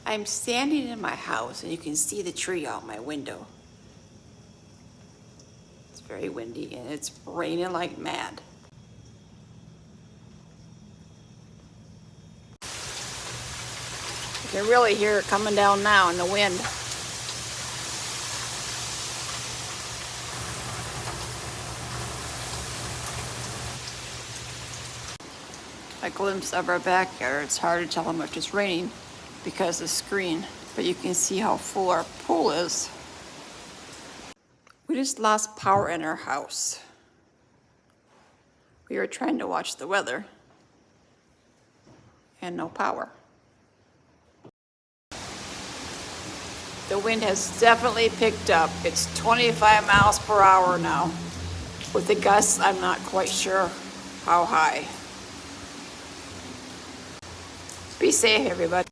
I'm standing in my house and you can see the tree out my window. It's very windy and it's raining like mad. You can really hear it coming down now in the wind. A glimpse of our backyard. It's hard to tell how much it's raining because of the screen, but you can see how full our pool is. We just lost power in our house. We were trying to watch the weather and no power. The wind has definitely picked up. It's 25 miles per hour now. With the gusts, I'm not quite sure how high. Be safe, everybody.